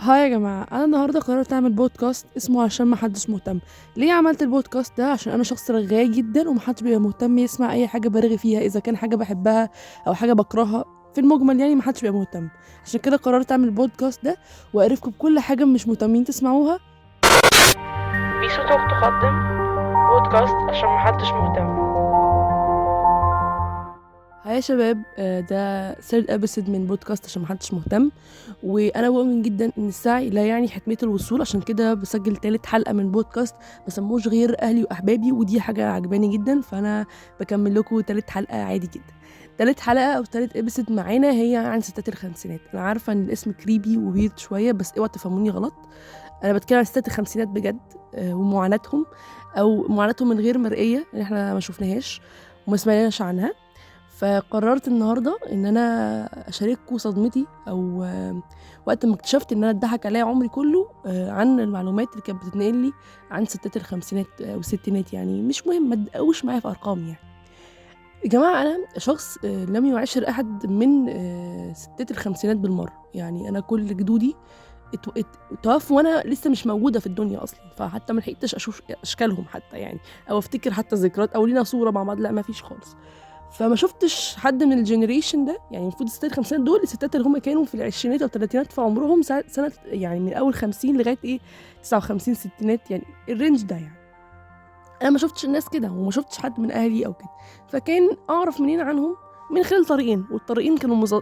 هاي يا جماعة، أنا النهاردة قررت أعمل بودكاست اسمه عشان محدش مهتم. ليه عملت البودكاست ده؟ عشان أنا شخص رغاي جدا ومحدش بيبقى مهتم يسمع أي حاجة برغي فيها، إذا كان حاجة بحبها أو حاجة بكرهها. في المجمل يعني محدش بيبقى مهتم. عشان كده قررت أعمل البودكاست ده وأعرفكم بكل حاجة مش مهتمين تسمعوها. بيسو توك تقدم بودكاست عشان محدش مهتم. هاي يا شباب، ده ثيرد ابيسود من بودكاست عشان محدش مهتم. وانا بؤمن جدا ان السعي لا يعني حتمية الوصول، عشان كده بسجل تالت حلقة من بودكاست بسموش غير اهلي واحبابي، ودي حاجة عجباني جدا، فانا بكمل لكم تالت حلقة عادي جدا. تالت حلقة او تالت ابيسود معانا هي عن ستات الخمسينات. انا عارفة ان الاسم كريبي وويرد شوية، بس اوعى تفهموني غلط. انا بتكلم عن ستات الخمسينات بجد، ومعاناتهم او معاناتهم من غير مرئية اللي احنا ما شفناهاش وما سمعناش عنها. فقررت النهارده ان انا اشارككم صدمتي او وقت ما اكتشفت ان انا اتضحك عليا عمري كله، عن المعلومات اللي كانت بتتنقل لي عن ستات الخمسينات والستينات. يعني مش مهم، ما تدقوش معايا في ارقام يعني. يا جماعه انا شخص لم يعاشر احد من ستات الخمسينات بالمره. يعني انا كل جدودي توفوا وانا لسه مش موجوده في الدنيا اصلا، فحتى ما لحقتش اشوف اشكالهم حتى يعني، او افتكر حتى ذكريات او لينا صوره مع بعض. لا، ما فيش خالص. فما شفتش حد من الجنريشن ده. يعني المفروض الستات الخمسينات دول الستات اللي هم كانوا في العشرينات او الثلاثينات في عمرهم، سنه يعني من اول 50 لغايه 59 ستينات، يعني الرينج ده. يعني انا ما شفتش الناس كده، وما شفتش حد من اهلي او كده. فكان اعرف منين عنهم؟ من خلال طريقين، والطريقين كانوا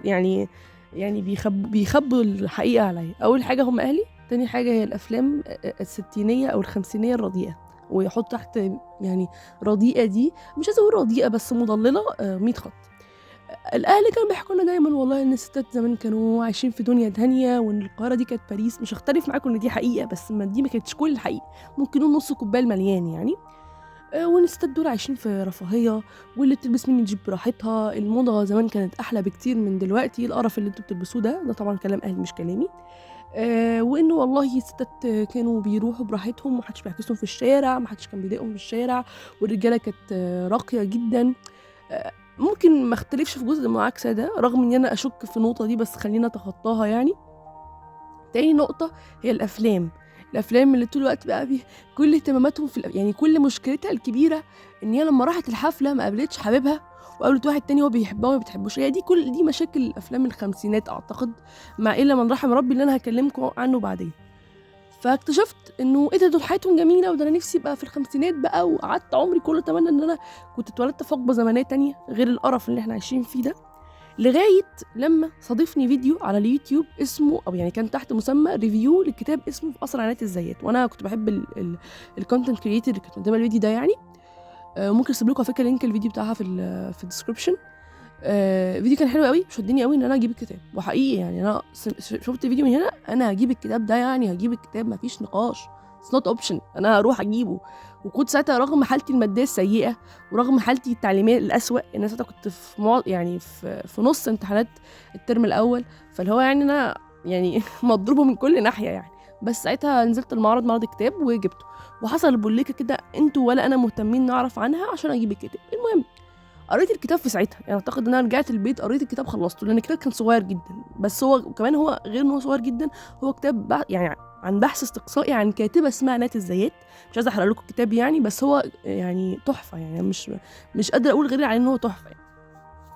يعني بيخبوا الحقيقه عليا. اول حاجه هم اهلي، تاني حاجه هي الافلام الستينيه او الخمسينيه الرديئه. ويحط تحت يعني رديئه دي، مش عايزه اقول رديئه بس مضلله، 100 خط. الاهل كانوا بيحكوا لنا دايما والله ان الستات زمان كانوا عايشين في دنيا تانية، وان القاهره دي كانت باريس. مش هختلف معاكم ان دي حقيقه، بس ما دي ما كانتش كل الحقيقه. ممكن نقول نص كوبايه المليان يعني. وان الستات دول عايشين في رفاهيه، واللي بتلبس مين تجيب براحتها. الموضه زمان كانت احلى بكتير من دلوقتي. القرف اللي انتوا بتلبسوه ده طبعا كلام اهلي مش كلامي. وانه والله الستات كانوا بيروحوا براحتهم، ومحدش بيعكسهم في الشارع، محدش كان بيضايقهم في الشارع، والرجاله كانت راقيه جدا. ممكن ما اختلفش في جزء المعاكسه ده، رغم ان انا اشك في النقطه دي، بس خلينا اتخطاها يعني. تاني نقطة هي الأفلام اللي طول الوقت بقى كل اهتماماتهم يعني كل مشكلتها الكبيرة إن هي لما راحت الحفلة ما قابلتش حبيبها، وقابلت واحد تاني هو بيحبها وما بتحبوش. هي كل دي مشاكل الأفلام الخمسينات أعتقد، مع إلا من رحم ربي اللي أنا هكلمكم عنه بعدين. فاكتشفت إنه إيه ده، دول حياتهم جميلة، وده أنا نفسي أبقى في الخمسينات بقى. وقعدت عمري كله أتمنى إن أنا كنت اتولدت في حقبة زمنية تانية غير القرف اللي إحنا عايشين فيه ده. لغاية لما صادفني فيديو على اليوتيوب اسمه، أو يعني كان تحت مسمى ريفيو لكتاب اسمه في أسرع عناية الزيات. وأنا كنت بحب الكونتنت كريتور اللي كانت قدام الفيديو ده يعني. ممكن اسيب لكم على فكرة لينك الفيديو بتاعها في الديسكربشن. الفيديو كان حلو قوي، شدني قوي ان انا اجيب الكتاب. وحقيقي يعني انا شفت الفيديو من هنا، انا هجيب الكتاب ده، يعني هجيب الكتاب مفيش نقاش. It's not option، انا هروح اجيبه. وكنت ساعتها رغم حالتي الماديه السيئه ورغم حالتي التعليميه الاسوأ، ان انا ساعتها كنت يعني في نص امتحانات الترم الاول، فاللي هو يعني انا يعني مضروبه من كل ناحيه يعني. بس ساعتها نزلت معرض الكتاب وجبته. وحصل بوليكه كده انتوا ولا انا مهتمين نعرف عنها عشان اجيب الكتاب. المهم قريت الكتاب في ساعتها. يعني اعتقد ان انا رجعت البيت قريت الكتاب خلصته، لان الكتاب كان صغير جدا. بس هو كمان هو غير ان هو صغير جدا، هو كتاب يعني عن بحث استقصائي عن كاتبه اسمها نات الزيات. مش عايزه احرق لكم الكتاب يعني، بس هو يعني تحفه. يعني مش قادره اقول غير على ان هو تحفه يعني.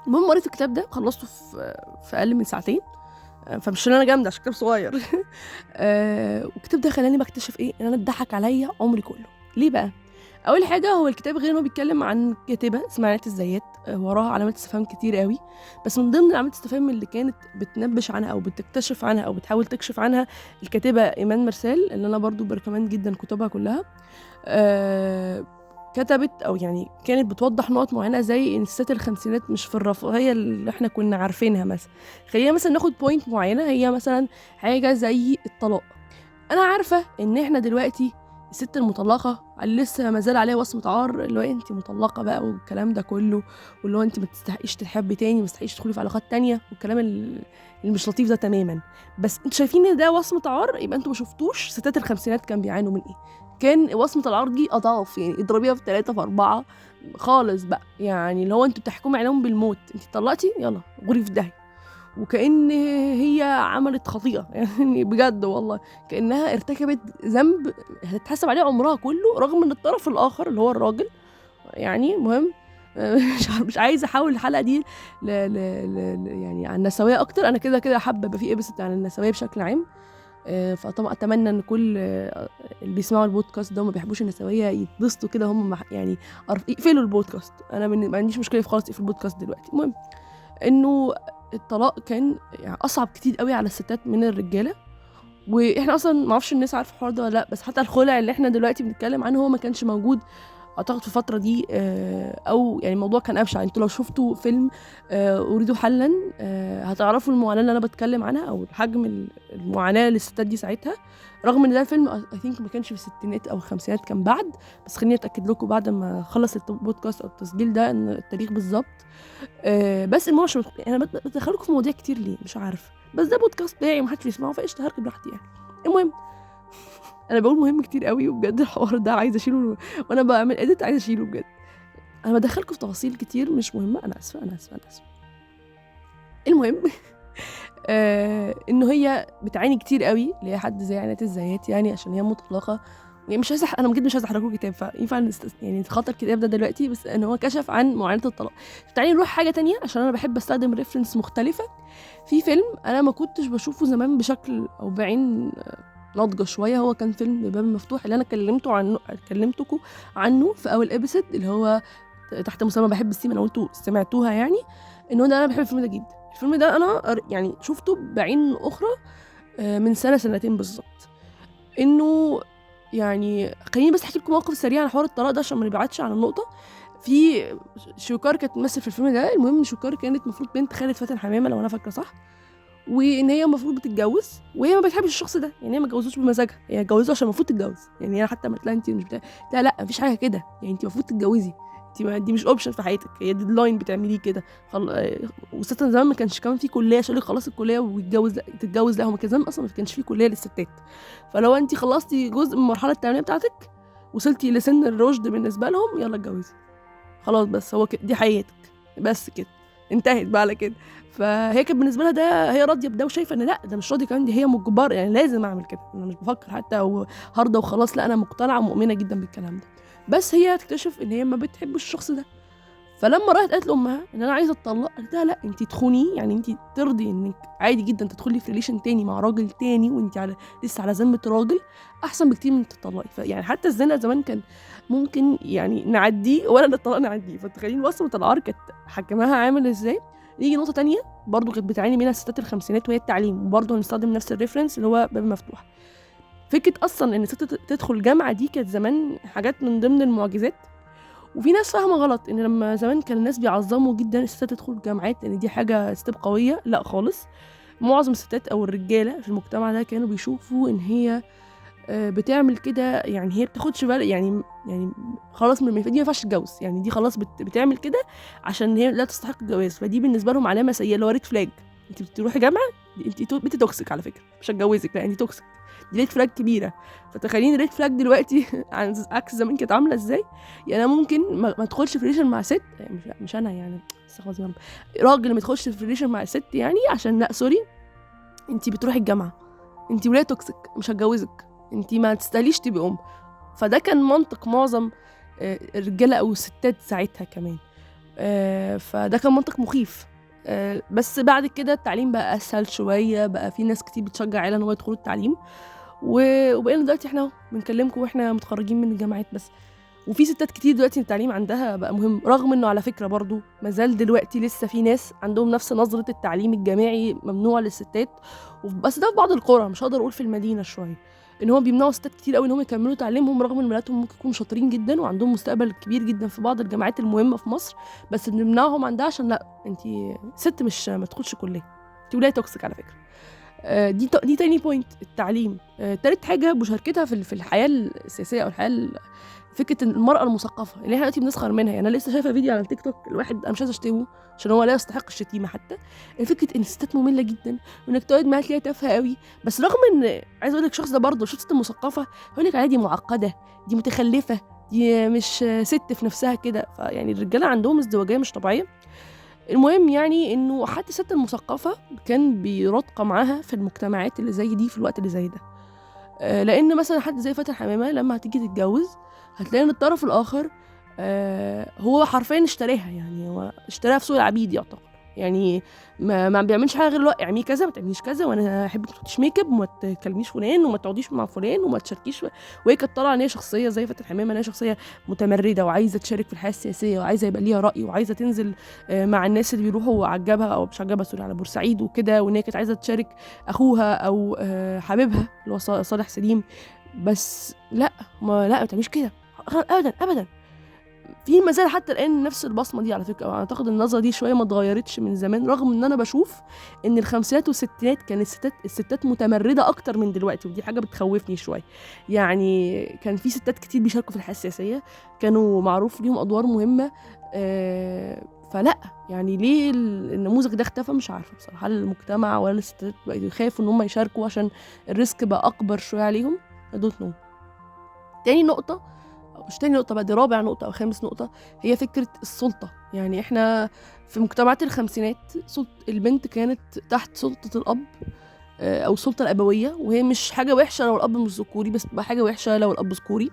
المهم قريت الكتاب ده خلصته في اقل من ساعتين. فمش ان انا جامده عشان كتاب صغير. والكتاب ده خلاني بكتشف ايه، ان انا اتضحك عليا عمري كله. ليه بقى؟ اول حاجه هو الكتاب غير انه بيتكلم عن كاتبه اسمها نات الزيات، وراها علامات استفهام كتير قوي. بس من ضمن علامات الاستفهام اللي كانت بتنبش عنها او بتكتشف عنها او بتحاول تكشف عنها الكاتبه ايمان مرسال، اللي انا برضو بريكومند جدا كتبها كلها. كتبت او يعني كانت بتوضح نقط معينه، زي ان ستات الخمسينات مش في الرفاهيه اللي احنا كنا عارفينها. مثلا خلينا مثلا ناخد بوينت معينه، هي مثلا حاجه زي الطلاق. انا عارفه ان احنا دلوقتي الست المطلقه اللي لسه ما زال عليها وصمه عار، اللي هو انت مطلقه بقى والكلام ده كله، واللي هو انت ما تستحقيش تحبي تاني، ما تستحقيش تدخلي في علاقات تانية، والكلام اللي مش لطيف ده تماما. بس انتوا شايفين ان ده وصمه عار، يبقى انتوا ما شفتوش ستات الخمسينات كان بيعانوا من ايه. كان وصمه العار دي اضعاف، يعني اضربيها في 3 في 4 خالص بقى. يعني اللي هو انتوا بتحكموا عليهم بالموت، انت طلقتي يلا غوري في داهيه. وكأن هي عملت خطيئة يعني بجد والله كأنها ارتكبت ذنب هتتحسب عليه عمرها كله، رغم ان الطرف الآخر اللي هو الراجل يعني مهم. مش عايزه احول الحلقه دي يعني عن النسويه اكتر. انا كده كده حابه يبقى في ابيسود عن النسويه بشكل عام. فطبعا اتمنى ان كل اللي بيسمعوا البودكاست ده وما بيحبوش النسويه يتبسطوا كده هم يعني يقفلوا البودكاست. انا ما عنديش مشكله خالص في البودكاست دلوقتي. المهم انه الطلاق كان يعني اصعب كتير قوي على الستات من الرجاله، واحنا اصلا ما اعرفش الناس عارفه الحوار ده ولا لا، بس حتى الخلع اللي احنا دلوقتي بنتكلم عنه هو ما كانش موجود اعتقد في الفتره دي. او يعني الموضوع كان ابشع. انتوا لو شفتوا فيلم اريد حلا هتعرفوا المعاناه اللي انا بتكلم عنها او حجم المعاناه للستات دي ساعتها، رغم ان ده الفيلم اي ثينك ما كانش في الستينات او الخمسينات، كان بعد. بس خليني اتاكد لكم بعد ما اخلص البودكاست او التسجيل ده ان التاريخ بالظبط. بس المهم انا بدخلكم في مواضيع كتير ليه مش عارف، بس ده بودكاست بتاعي ومحدش بيسمعه فايش هركب براحتي يعني. المهم انا بقول مهم كتير قوي وبجد الحوار ده عايزه اشيله وانا بعمل اديت، عايزه اشيله بجد. انا بدخلكم في تفاصيل كتير مش مهمه، انا اسفه. المهم انه هي بتعاني كتير قوي، اللي هي حد زي عناية الزيات يعني، عشان هي مطلقه. يعني مش عايزه انا بجد مش عايزه احرق لكم الكتاب، فينفع يعني نتخطى الكتاب ده دلوقتي، بس ان هو كشف عن معاناه الطلاق. تعالي نروح حاجه تانية عشان انا بحب استخدم ريفرنس مختلفه في فيلم انا ما كنتش بشوفه زمان بشكل او بعين ناضجه شويه. هو كان فيلم باب مفتوح اللي انا كلمتكم عنه في اول ابيسود، اللي هو تحت مسمى بحب السيما، لو انتوا سمعتوها يعني. انه انا بحب الفيلم ده جدا. الفيلم ده انا يعني شفته بعين اخرى من سنتين بالظبط. انه يعني خليني بس احكي لكم موقف سريع عن حوار الطلاق ده عشان ما نبعدش عن النقطه. في شويكار كانت تمثل في الفيلم ده. المهم شويكار كانت المفروض بنت خالد فاتن حمامه لو انا فاكره صح، وان هي المفروض بتتجوز وهي ما بتحبش الشخص ده. يعني هي ما اتجوزوش بمزاجها، هي اتجوزته عشان المفروض تتجوز. يعني هي حتى ما تلاقي انت مش لا مفيش حاجه كده، يعني انت المفروض تتجوزي، دي مش اوبشن في حياتك، هي ديدلاين بتعمليه كده. وستة زمان ما كانش كمان في كليه عشان خلاص الكليه وتتجوز. لا هو ما كان زمان اصلا ما كانش في كليه للستات. فلو انت خلصتي جزء من المرحله التعليميه بتاعتك وصلتي لسن الرشد بالنسبه لهم، يلا اتجوزي خلاص. بس هو دي حياتك بس كده، انتهت بقى على كده. فهي كانت بالنسبه لها ده، هي راضيه بده وشايفه ان لا ده مش راضيه كمان، دي هي مجبر يعني لازم اعمل كده. انا مش بفكر حتى او هرضى وخلاص، لا انا مقتنعه ومؤمنه جدا بالكلام ده. بس هي تكتشف ان هي ما بتحبش الشخص ده. فلما راحت قالت لامها ان انا عايزه اتطلق، قالت لها لا انت تخوني، يعني انت ترضي انك عادي جدا تدخلي في ريليشن تاني مع راجل تاني وانت لسه على ذمه راجل، احسن بكتير من تطلقي. يعني حتى الزنا زمان كان ممكن يعني نعديه ولا الطلاق نعديه. فتخيلين وصمه العار كانت حكمها عامل ازاي. نيجي نقطه تانية برضو كانت بتعاني منها ستات الخمسينات، وهي التعليم. وبرضو هنستخدم نفس الريفرنس اللي هو باب مفتوح. فكره اصلا ان الست تدخل جامعه دي كانت زمان حاجات من ضمن المعجزات. وفي ناس فاهمه غلط ان لما زمان كان الناس بيعظموا جدا الستات تدخل جامعات لان دي حاجه ستيب قويه. لا خالص. معظم الستات او الرجاله في المجتمع ده كانوا بيشوفوا ان هي بتعمل كده، يعني هي بتاخدش بالها، يعني خلاص دي ما ينفعش تتجوز، يعني دي خلاص بتعمل كده عشان هي لا تستحق الجواز. فدي بالنسبه لهم علامه سيئه، اللي هو ريد فلاج. انت بتروحي جامعه، انت بنت توكسيك على فكره، مش هتجوزك، لا انت توكسيك، دي ريد فلاج كبيره. فتخيلين ريد فلاج دلوقتي عن عكس زمان كانت عامله ازاي. يعني انا ممكن ما ادخلش في ريليشن مع ست، مش انا يعني استغفر الله، راجل ما يدخلش في ريليشن مع ست يعني عشان لا سوري انت بتروحي الجامعه، انت ولايه توكسيك، مش هتجوزك، انت ما تستاهليش تبقي ام. فده كان منطق معظم الرجاله او الستات ساعتها كمان. فده كان منطق مخيف. بس بعد كده التعليم بقى اسهل شويه، بقى في ناس كتير بتشجع عيالها ان هو يدخلوا التعليم. وبقينا دلوقتي احنا بنكلمكم واحنا متخرجين من الجامعات بس. وفي ستات كتير دلوقتي التعليم عندها بقى مهم، رغم انه على فكره برضو مازال دلوقتي لسه في ناس عندهم نفس نظره التعليم الجامعي ممنوع للستات. بس ده في بعض القرى، مش هقدر اقول في المدينه شويه، ان هم بيمنعوا ستات كتير قوي ان هم يكملوا تعليمهم، رغم ان بناتهم ممكن يكونوا شاطرين جدا وعندهم مستقبل كبير جدا في بعض الجامعات المهمه في مصر. بس بنمنعهم عندها عشان لا انت ست مش ما تدخلش كليه، انت ولايه توكسيك على فكره. دي تاني بوينت، التعليم. تالت حاجه مشاركتها في الحياه السياسيه او الحياه، فكره المراه المثقفه اللي احنا دلوقتي بنسخر منها. يعني انا لسه شايفه فيديو على التيك توك الواحد، انا مش عايزه اشتمه عشان هو لا يستحق الشتيمه حتى. فكره ان الستات ممله جدا وانك تقعد معاها تلاقيها تافهه قوي، بس رغم ان عايزه اقول لك الشخص ده برضه شخص مثقفه يقول لك عليها دي معقده، دي متخلفه، دي مش ست في نفسها كده. فيعني الرجاله عندهم ازدواجيه مش طبيعيه. المهم يعني انه حتى الست المثقفه كان بيرتقى معاها في المجتمعات اللي زي دي في الوقت اللي زي ده. لان مثلا حد زي فاتن حمامه لما هتيجي تتجوز هتلاقي ان الطرف الاخر هو حرفيا اشتراها، يعني هو اشتراها في سوق العبيد يعتبر. يعني ما بيعملش حاجه غير لا اعملي كذا ما تعمليش كذا، وانا احب ما تحطيش ميك اب وما تكلميش فلان وما تقعديش مع فلان وما تشاركيش. وهي كانت طالعه ان هي شخصيه زي فاتن حمامه، ان هي شخصيه متمرده وعايزه تشارك في الحياه السياسيه وعايزه يبقى ليها راي وعايزه تنزل مع الناس اللي بيروحوا عجبها او مش عجبها سوري على بورسعيد وكده، وان هي كانت عايزه تشارك اخوها او حبيبها اللي هو صالح سليم. بس لا ما تعمليش كده ابدا ابدا. في مازال حتى الان نفس البصمه دي على فكره. اعتقد النظره دي شويه ما اتغيرتش من زمان، رغم ان انا بشوف ان الخمسينات والستينات كان الستات متمرده اكتر من دلوقتي، ودي حاجه بتخوفني شويه. يعني كان في ستات كتير بيشاركوا في الحياه السياسيه، كانوا معروف ليهم ادوار مهمه. فلا يعني ليه النموذج ده اختفى؟ مش عارفه بصراحه. هل المجتمع ولا الستات بقوا يخافوا ان هم يشاركوا عشان الريسك بقى اكبر شويه عليهم؟ I don't know. تاني نقطه، مش تاني نقطة بقى، دي رابع نقطة أو خامس نقطة، هي فكرة السلطة. يعني إحنا في مجتمعات الخمسينات البنت كانت تحت سلطة الأب أو السلطة الأبوية، وهي مش حاجة وحشة لو الأب مش ذكوري، بس بتبقى حاجة وحشة لو الأب ذكوري.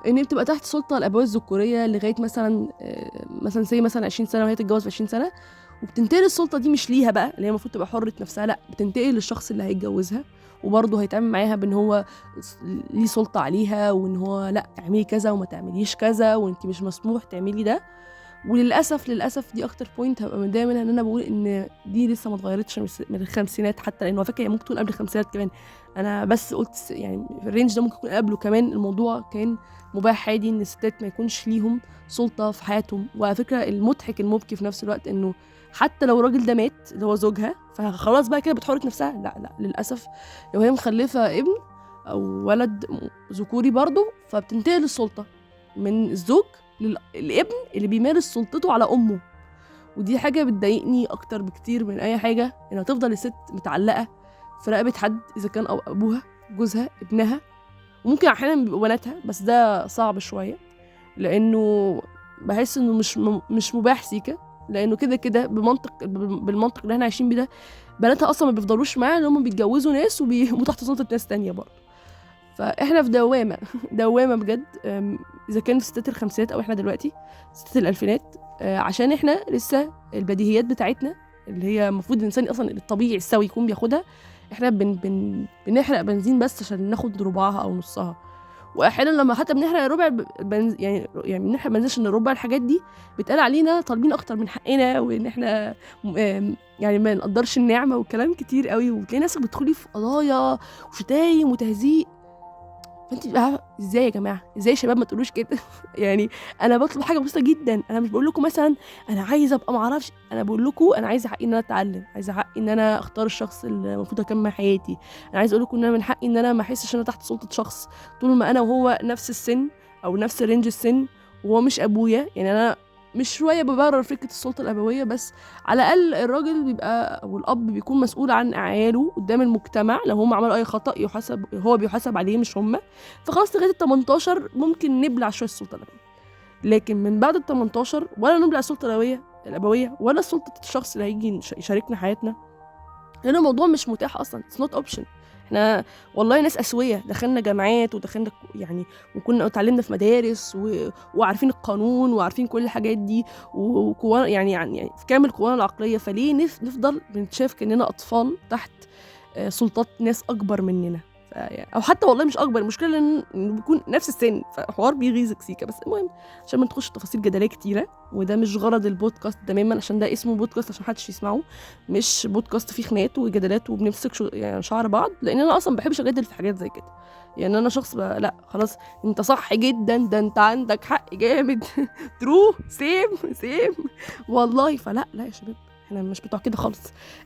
إن هي بتبقى تحت السلطة الأبوية الذكورية لغاية مثلا زي مثلا 20 سنة، وهي تتجوز في 20 سنة، وبتنتقل السلطة دي مش ليها بقى اللي هي المفروض تبقى حرة نفسها، لا بتنتقل للشخص اللي هيتجوزها، وبرضه هيتعامل معاها بان هو ليه سلطة عليها، وان هو لا اعملي كذا وما تعمليش كذا وانت مش مسموح تعملي ده. وللاسف دي اكتر بوينت هبقى متضايقه منها، ان انا بقول ان دي لسه ما اتغيرتش من الخمسينات حتى، لانه فاكره هي ممكن تكون قبل الخمسينات كمان. انا بس قلت يعني في الرينج ده ممكن يكون قبله كمان. الموضوع كان مباح عادي ان الستات ما يكونش ليهم سلطه في حياتهم. وعلى فكره المضحك المبكي في نفس الوقت انه حتى لو الراجل ده مات اللي هو زوجها، فخلاص بقى كده بتحرك نفسها. لا للاسف لو هي مخلفه ابن او ولد ذكوري برضه، فبتنتقل السلطه من الزوج للابن اللي بيمارس سلطته على امه. ودي حاجه بتضايقني اكتر بكتير من اي حاجه، انها تفضل الست متعلقه في رقبه حد، اذا كان او ابوها، جوزها، ابنها، وممكن احيانا بيبقوا بناتها، بس ده صعب شويه لانه بحس انه مش مباح سيكا، لانه كده بالمنطق اللي احنا عايشين بيه ده بناتها اصلا ما بيفضلوش معاها، لان هم بيتجوزوا ناس وبيبقوا تحت سلطه ناس تانية برضه. فاحنا في دوامه بجد، اذا كان في ستات الخمسينات او احنا دلوقتي ستات الالفينات، عشان احنا لسه البديهيات بتاعتنا اللي هي المفروض الانسان اصلا الطبيعي السوي يكون بياخدها، احنا بنحرق بنزين بس عشان ناخد ربعها او نصها. واحيانا لما حتى بنحرق ربع يعني بنحرق بنزين عشان ربع الحاجات دي بيتقال علينا طالبين اكتر من حقنا، وان احنا يعني ما نقدرش النعمه وكلام كتير قوي، وتلاقي ناس بتدخلي في قضايا وشتايم وتهزيق. فانت ازاي يا جماعه، ازاي يا شباب ما تقولوش كده؟ يعني انا بطلب حاجه بسيطه جدا، انا مش بقول لكم مثلا انا عايزه ابقى ما اعرفش، انا بقول لكم انا عايزه حقي ان انا اتعلم، عايزه حقي ان انا اختار الشخص اللي المفروض اكمل حياتي. انا عايزه اقول لكم ان انا من حقي ان انا ما احسش ان انا تحت سلطه شخص طول ما انا وهو نفس السن او نفس رينج السن، وهو مش ابويا. يعني انا مش شويه ببرر فكره السلطه الابويه، بس على الاقل الراجل بيبقى او الاب بيكون مسؤول عن عياله قدام المجتمع، لو هم عملوا اي خطا هو بيحاسب عليه مش هم. فخلاص لغايه ال 18 ممكن نبلع شويه السلطه الابويه، لكن من بعد ال 18 ولا نبلع السلطه الابويه ولا سلطه الشخص اللي هيجي يشاركنا حياتنا، لان الموضوع مش متاح اصلا. اتس نوت اوبشن. احنا والله ناس اسويه دخلنا جامعات ودخلنا يعني وكنا اتعلمنا في مدارس وعارفين القانون وعارفين كل الحاجات دي وقوانا يعني في كامل قوانا العقليه. فليه نفضل بنتشاف كاننا اطفال تحت سلطات ناس اكبر مننا؟ او حتى والله مش اكبر، المشكله انه بيكون نفس السن، فحوار بيغيظك سيكا. بس المهم عشان ما نخش تفاصيل جدليه كتيره، وده مش غرض البودكاست تماما، عشان ده اسمه بودكاست عشان محدش يسمعه، مش بودكاست فيه خناقات وجدالات وبنمسك يعني شعر بعض، لان انا اصلا ما بحبش اجادل في حاجات زي كده. يعني انا شخص لا خلاص انت صح جدا، ده انت عندك حق جامد ترو سيم والله. فلا يا شباب احنا مش بتوع كده خالص.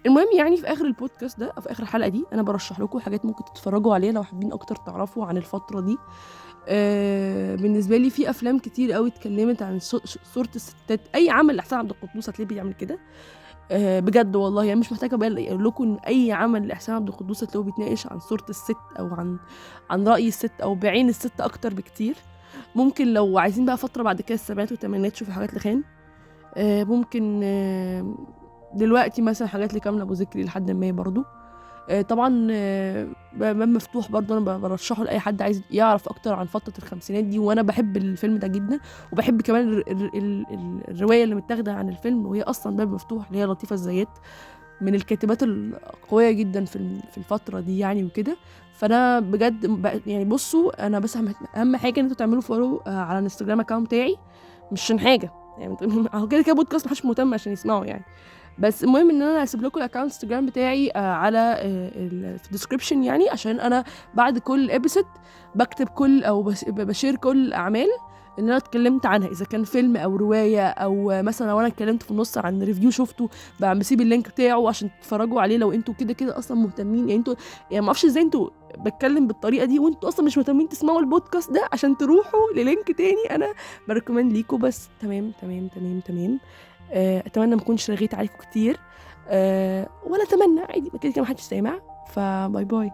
المهم يعني في اخر البودكاست ده او في اخر الحلقه دي انا برشح لكم حاجات ممكن تتفرجوا عليها لو حابين اكتر تعرفوا عن الفتره دي. بالنسبه لي في افلام كتير قوي اتكلمت عن صوره الستات. اي عمل لاحسان عبد القدوس هتلاقيه بيعمل كده بجد والله. يعني مش محتاجه اقول لكم ان اي عمل لاحسان عبد القدوس هتلاقيه بيتناقش عن صوره الست او عن راي الست او بعين الست اكتر بكتير. ممكن لو عايزين بقى فتره بعد كده السبعينات والثمانينات تشوفوا حاجات لخان. ممكن دلوقتي مثلا حاجات لكامل ابو ذكري لحد ما برضو. طبعا باب مفتوح برضو انا برشحه لاي حد عايز يعرف اكتر عن فتره الخمسينات دي، وانا بحب الفيلم ده جدا، وبحب كمان الروايه اللي متاخده عن الفيلم، وهي اصلا باب مفتوح اللي هي لطيفه الزيات، من الكاتبات القويه جدا في الفتره دي يعني وكده. فانا بجد يعني بصوا، انا بس اهم حاجه ان انتوا تعملوا فولو على الانستجرام اكونت بتاعي، مش عشان حاجه يعني هو كده كده بودكاست محدش مهتم عشان يسمعه يعني، بس المهم ان انا هسيب لكم الاكونت انستجرام بتاعي على في الديسكربشن يعني، عشان انا بعد كل ابيسود بكتب كل او بشير كل الاعمال ان انا اتكلمت عنها، اذا كان فيلم او روايه، او مثلا لو انا اتكلمت في النص عن ريفيو شفته بسيب اللينك بتاعه عشان تتفرجوا عليه لو انتوا كده كده اصلا مهتمين يعني. انتوا يعني ما اعرفش ازاي انتوا بتكلم بالطريقه دي وانتوا اصلا مش مهتمين تسمعوا البودكاست ده عشان تروحوا للينك تاني انا بريكومند ليكوا. بس تمام تمام تمام تمام. اتمنى ما اكونش رغيت عليكم كتير، ولا اتمنى عادي كده كده محدش سامع، فباي باي.